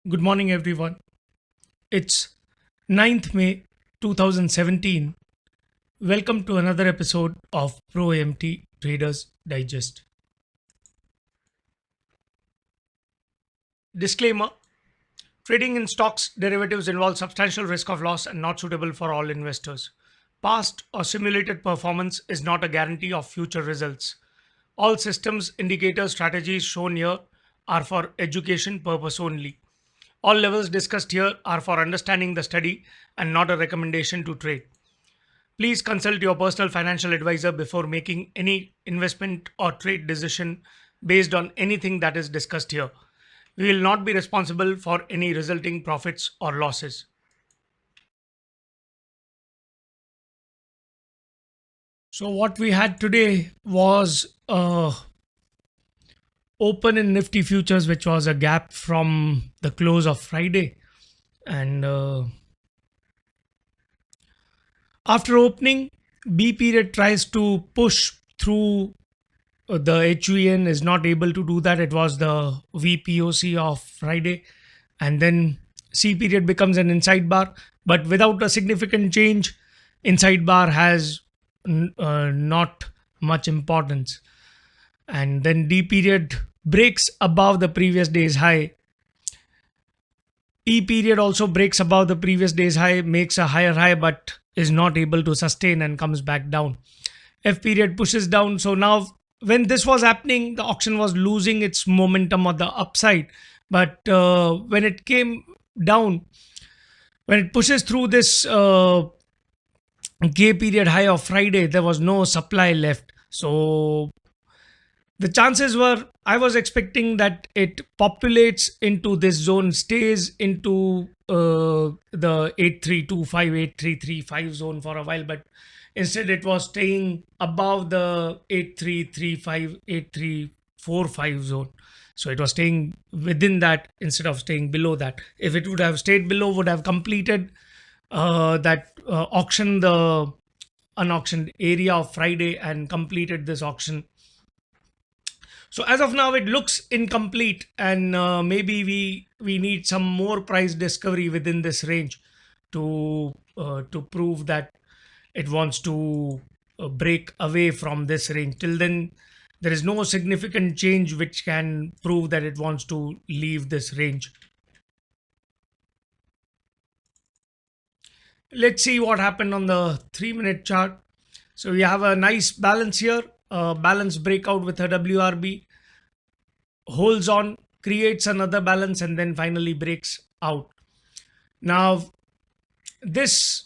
Good morning, everyone. It's 9th May 2017. Welcome to another episode of ProAMT Traders Digest. Disclaimer: trading in stocks derivatives involves substantial risk of loss and not suitable for all investors. Past or simulated performance is not a guarantee of future results. All systems indicator strategies shown here are for education purpose only. All levels discussed here are for understanding the study and not a recommendation to trade. Please consult your personal financial advisor before making any investment or trade decision based on anything that is discussed here. We will not be responsible for any resulting profits or losses. So, what we had today was open in Nifty futures, which was a gap from the close of Friday. And after opening, B period tries to push through the HVN is not able to do that. It was the VPOC of Friday. And then C period becomes an inside bar, but without a significant change, inside bar has not much importance. And then D period breaks above the previous day's high. E period also breaks above the previous day's high, makes a higher high, but is not able to sustain and comes back down. F period pushes down. So now, when this was happening, the auction was losing its momentum on the upside. But when it came down, when it pushes through this K period high of Friday, there was no supply left. So the chances were, I was expecting that it populates into this zone, stays into the 8325, 8335 zone for a while, but instead it was staying above the 8335, 8345 zone. So it was staying within that instead of staying below that. If it would have stayed below, would have completed that auction, the unauctioned area of Friday, and completed this auction. So as of now, it looks incomplete, and maybe we need some more price discovery within this range to prove that it wants to break away from this range. Till then, there is no significant change which can prove that it wants to leave this range. Let's see what happened on the 3-minute chart. So we have a nice balance here, balance breakout with a WRB, holds on, creates another balance, and then finally breaks out. Now, this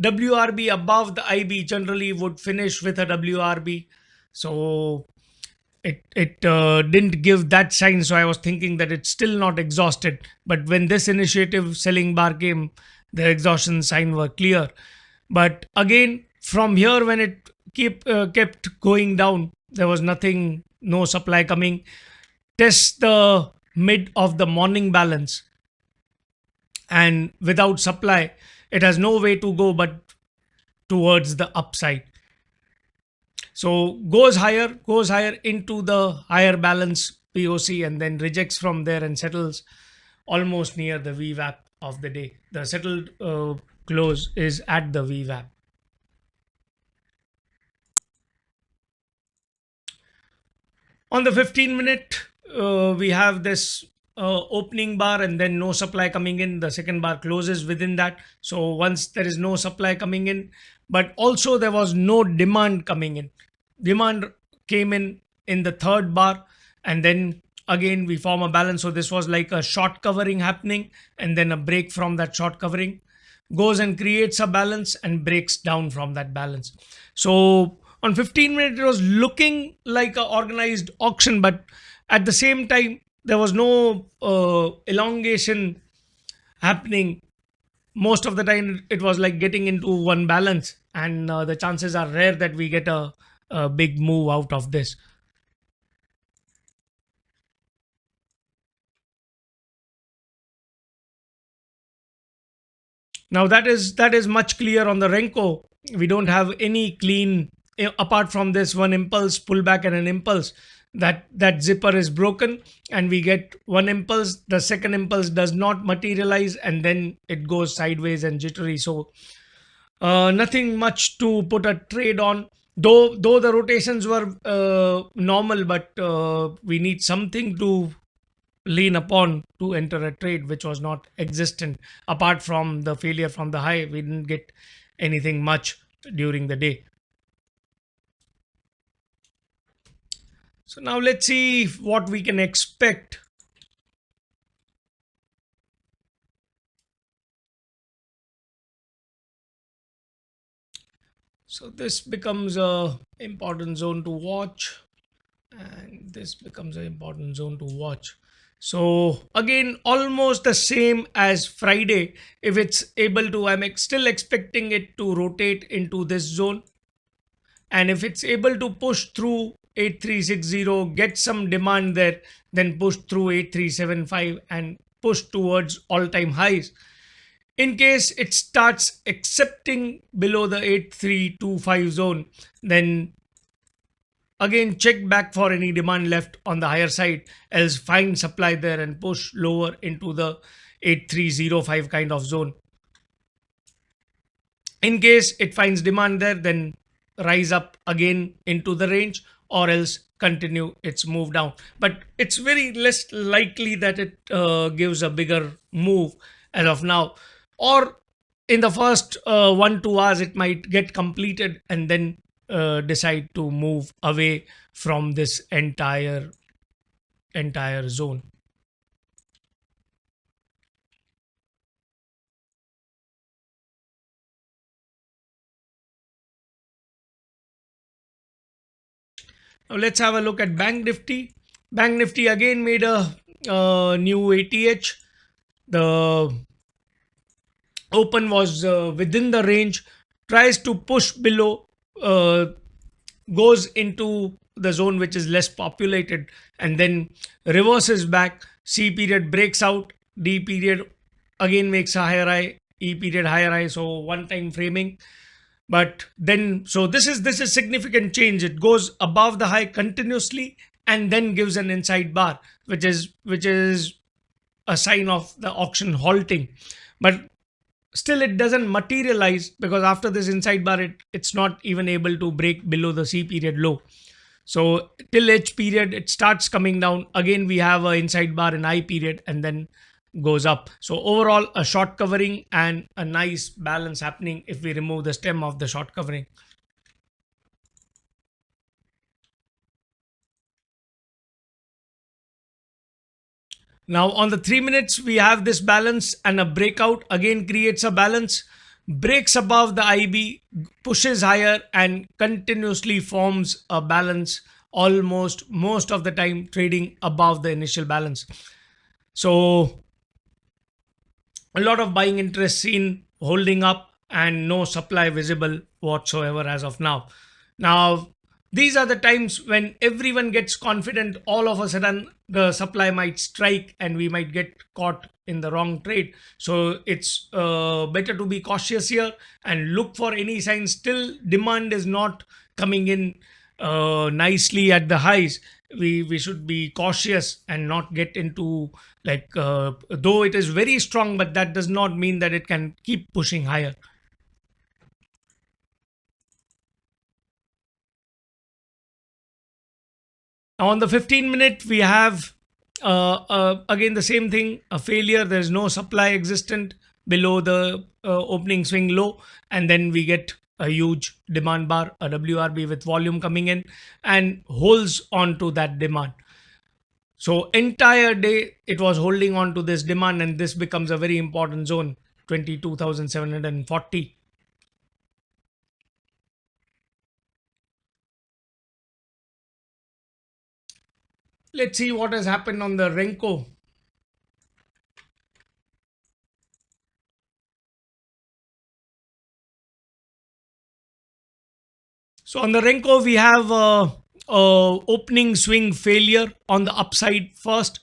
WRB above the IB generally would finish with a WRB. So it didn't give that sign. So I was thinking that it's still not exhausted. But when this initiative selling bar came, the exhaustion sign were clear. But again, from here, when it kept going down, there was nothing, no supply coming. Test the mid of the morning balance, and without supply, it has no way to go but towards the upside. So goes higher into the higher balance POC, and then rejects from there and settles almost near the VWAP of the day. The settled close is at the VWAP. On the 15-minute, we have this opening bar and then no supply coming in. The second bar closes within that. So once there is no supply coming in, but also there was no demand coming in. Demand came in the third bar, and then again we form a balance. So this was like a short covering happening, and then a break from that short covering, goes and creates a balance and breaks down from that balance. So on 15 minutes, it was looking like an organized auction, but at the same time, there was no elongation happening. Most of the time, it was like getting into one balance, and the chances are rare that we get a big move out of this. Now that is much clear on the Renko. We don't have any clean apart from this one impulse pullback and an impulse. that zipper is broken, and we get one impulse. The second impulse does not materialize, and then it goes sideways and jittery. So nothing much to put a trade on. Though the rotations were normal, but we need something to lean upon to enter a trade, which was not existent. Apart from the failure from the high, we didn't get anything much during the day. So now let's see what we can expect. So this becomes a important zone to watch, and this becomes an important zone to watch. So again, almost the same as Friday. If it's able to, still expecting it to rotate into this zone, and if it's able to push through 8360, get some demand there, then push through 8375 and push towards all-time highs. In case it starts accepting below the 8325 zone, then again check back for any demand left on the higher side, else find supply there and push lower into the 8305 kind of zone. In case it finds demand there, then rise up again into the range, or else continue its move down. But it's very less likely that it gives a bigger move as of now. Or in the first 1 2 hours, it might get completed and then decide to move away from this entire zone. Now let's have a look at Bank Nifty. Bank Nifty again made a new ATH. The open was within the range, tries to push below, uh, goes into the zone which is less populated, and then reverses back. C period breaks out, D period again makes a higher high, E period higher high. So one time framing. But then, so this is significant change. It goes above the high continuously and then gives an inside bar, which is a sign of the auction halting. But still it doesn't materialize, because after this inside bar, it's not even able to break below the C period low. So till H period it starts coming down again. We have a inside bar in I period, and then goes up. So overall, a short covering and a nice balance happening if we remove the stem of the short covering. Now on the 3 minutes, we have this balance, and a breakout again creates a balance, breaks above the IB, pushes higher, and continuously forms a balance, almost most of the time trading above the initial balance. So a lot of buying interest seen, holding up, and no supply visible whatsoever as of now. Now, these are the times when everyone gets confident. All of a sudden, the supply might strike and we might get caught in the wrong trade. So it's better to be cautious here and look for any signs. Still, demand is not coming in nicely at the highs. We should be cautious and not get into, like, though it is very strong, but that does not mean that it can keep pushing higher. Now on the 15 minute, we have again the same thing, a failure. There is no supply existent below the opening swing low, and then we get a huge demand bar, a WRB with volume coming in, and holds on to that demand. So entire day it was holding on to this demand, and this becomes a very important zone, 22,740. Let's see what has happened on the Renko. So on the Renko, we have opening swing failure on the upside first,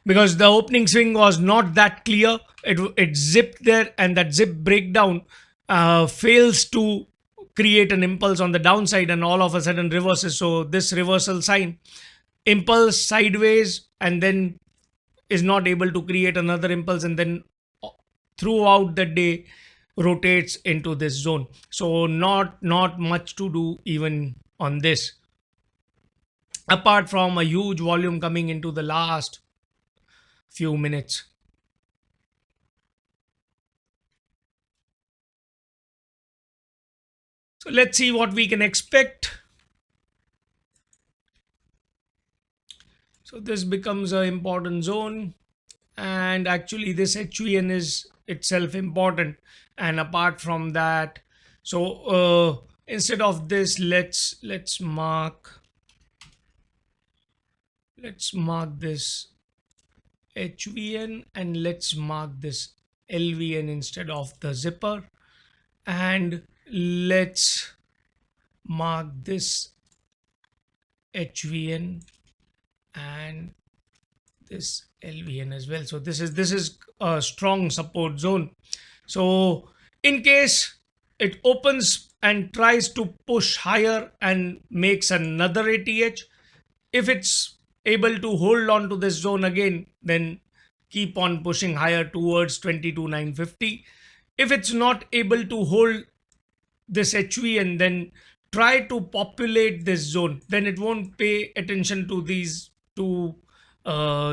because the opening swing was not that clear. It zipped there, and that zip breakdown fails to create an impulse on the downside and all of a sudden reverses. So this reversal sign, impulse sideways, and then is not able to create another impulse, and then throughout the day rotates into this zone. So not much to do even on this, apart from a huge volume coming into the last few minutes. So let's see what we can expect. So this becomes an important zone, and actually this HVN is itself important. And apart from that, so instead of this, let's mark this HVN, and let's mark this LVN instead of the zipper, and let's mark this HVN and this LVN as well. So this is a strong support zone. So in case it opens and tries to push higher and makes another ATH, if it's able to hold on to this zone again, then keep on pushing higher towards 22,950. If it's not able to hold this HV and then try to populate this zone, then it won't pay attention to these two,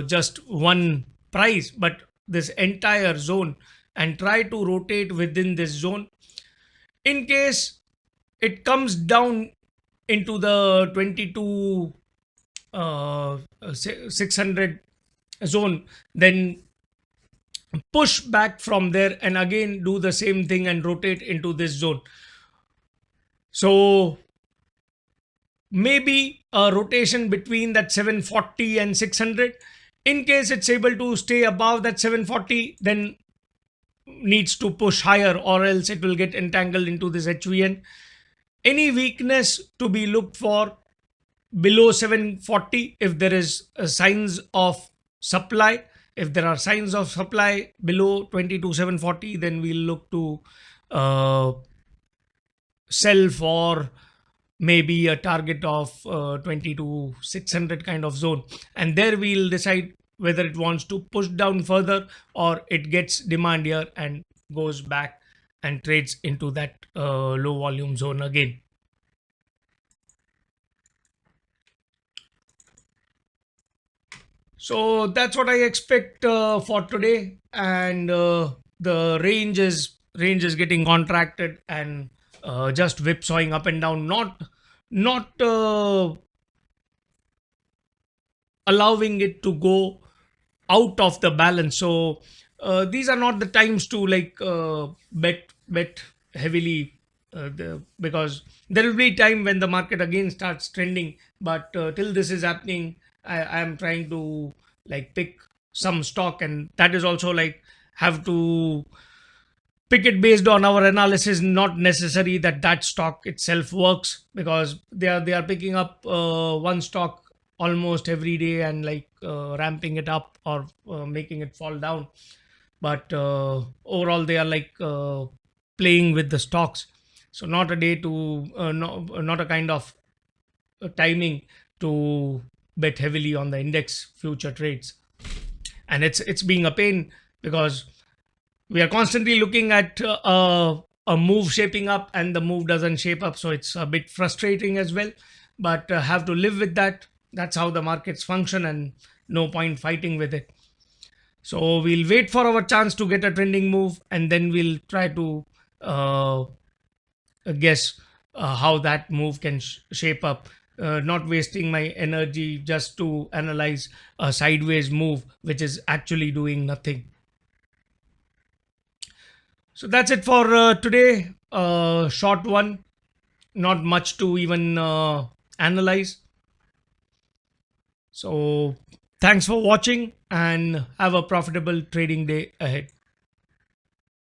just one price, but this entire zone, and try to rotate within this zone. In case it comes down into the 22 600 zone, then push back from there and again do the same thing and rotate into this zone. So maybe a rotation between that 740 and 600. In case it's able to stay above that 740, then needs to push higher, or else it will get entangled into this HVN. Any weakness to be looked for below 740, if there is signs of supply. If there are signs of supply below 22,740, then we'll look to uh, sell for maybe a target of 22,600 kind of zone, and there we'll decide whether it wants to push down further or it gets demand here and goes back and trades into that low volume zone again. So that's what I expect for today, and the range is getting contracted and just whipsawing up and down, not allowing it to go out of the balance. So these are not the times to like bet heavily, because there will be time when the market again starts trending. But till this is happening, I am trying to like pick some stock, and that is also like have to pick it based on our analysis, not necessary that that stock itself works, because they are picking up one stock almost every day and like ramping it up or making it fall down. But overall they are like playing with the stocks. So not a day to not a kind of timing to bet heavily on the index future trades. And it's being a pain, because we are constantly looking at a move shaping up and the move doesn't shape up, so it's a bit frustrating as well. But have to live with that. That's how the markets function, and no point fighting with it. So we'll wait for our chance to get a trending move, and then we'll try to uh, guess how that move can shape up, not wasting my energy just to analyze a sideways move which is actually doing nothing. So that's it for today. Short one, not much to even analyze. So thanks for watching and have a profitable trading day ahead.